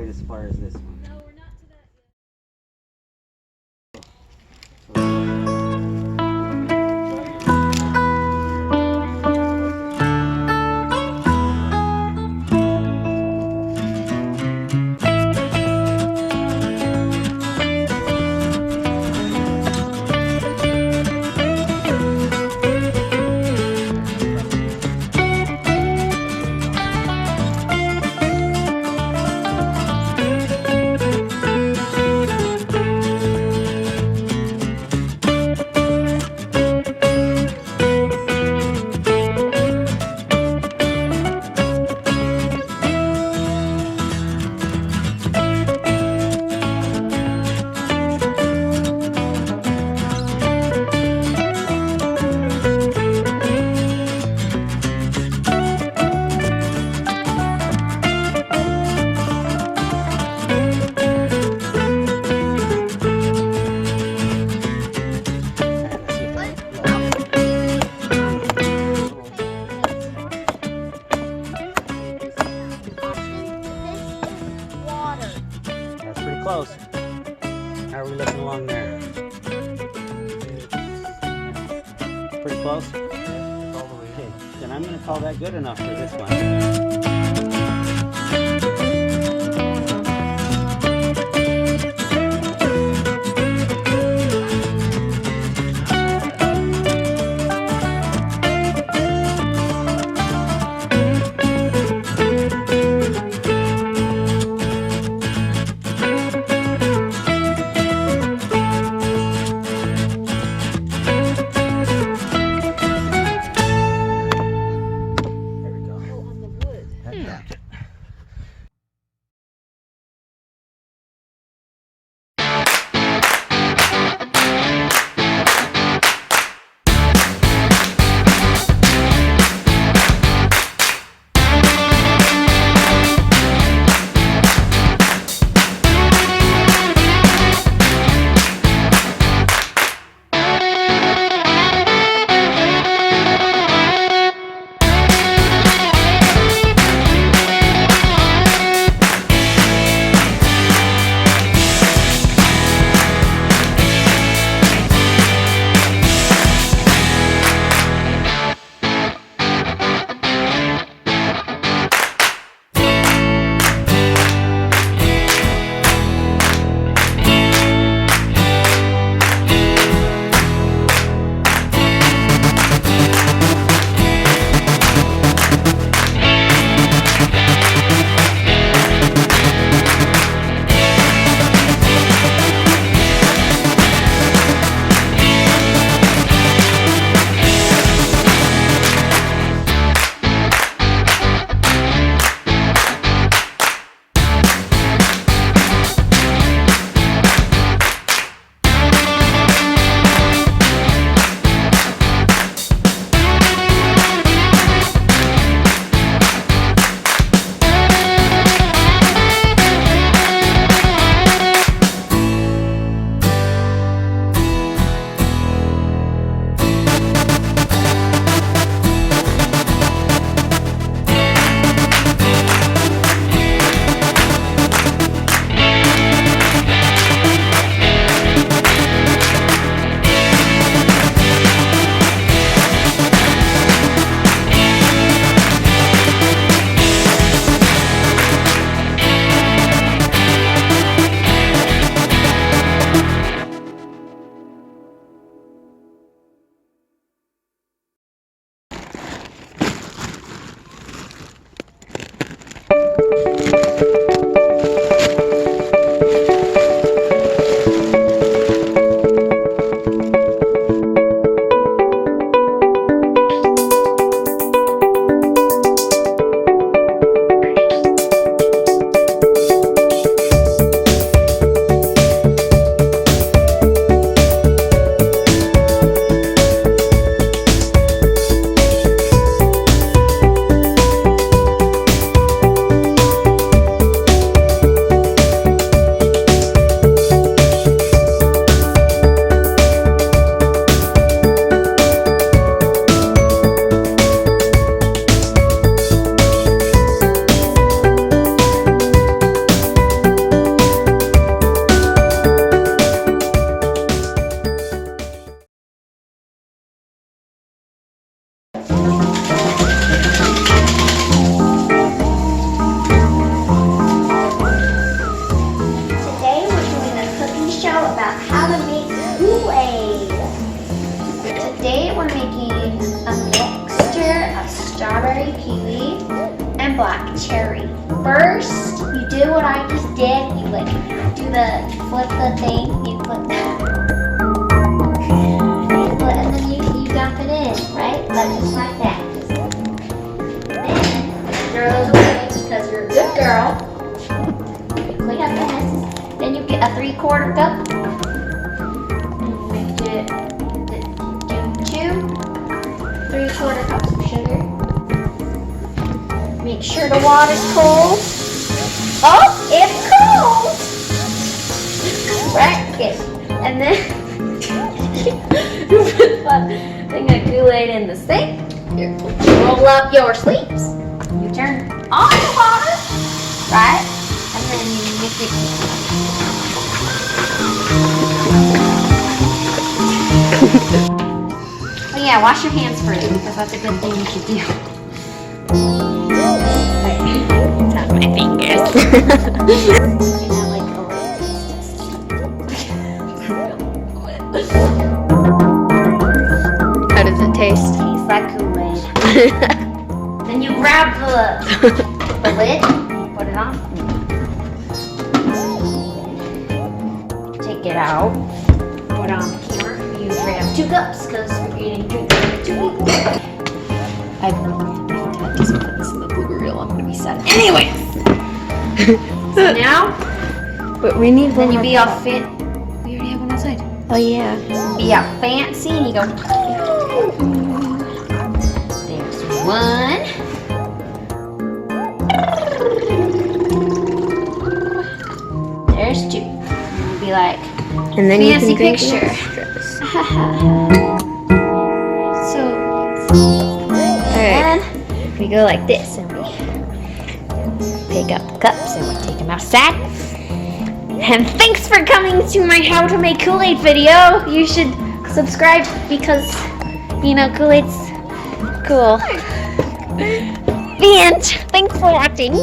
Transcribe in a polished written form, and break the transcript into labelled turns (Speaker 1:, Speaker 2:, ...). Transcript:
Speaker 1: quite as far as this one.
Speaker 2: No, we're not to that yet.
Speaker 1: That's pretty close. How are we looking along there? Pretty close? Okay, then I'm going to call that good enough for this one.
Speaker 2: a mixture of strawberry, kiwi, and black cherry. First, you do what I just did. You flip the thing. You flip that. And then you dump it in, right? But just like that. Then throw those away because you're a good girl. You clean up the messes. Then you get a 3/4 cup. Do 2 3/4 cups of sugar. Make sure the water's cold. Oh, it's cold! Right? Okay. And then you put a thing of Kool-Aid in the sink. Roll up your sleeves. You turn on the water, right? And then you mix it. Oh yeah, wash your hands first because that's a good thing you should do.
Speaker 3: Not my fingers. How does it taste?
Speaker 2: Tastes like Kool-Aid. Then you grab the lid, put it on. Take it out, put it on the counter. You grab 2 cups because we're eating 2 people.
Speaker 3: I just put this in the blooper reel. I'm gonna be sad. Anyway.
Speaker 2: So now,
Speaker 3: But we need
Speaker 2: then
Speaker 3: one
Speaker 2: you
Speaker 3: more
Speaker 2: be all
Speaker 3: cup.
Speaker 2: fit. We already have one outside.
Speaker 3: Oh yeah.
Speaker 2: Be all fancy and you go. There's 1. There's 2. And be like,
Speaker 3: And then
Speaker 2: fancy
Speaker 3: you can drink
Speaker 2: picture.
Speaker 3: extras.
Speaker 2: So,
Speaker 3: Alright. We go like this and we pick up the cups and we take them outside. And thanks for coming to my how to make Kool-Aid video. You should subscribe because, you know, Kool-Aid's cool. The end. Thanks for watching.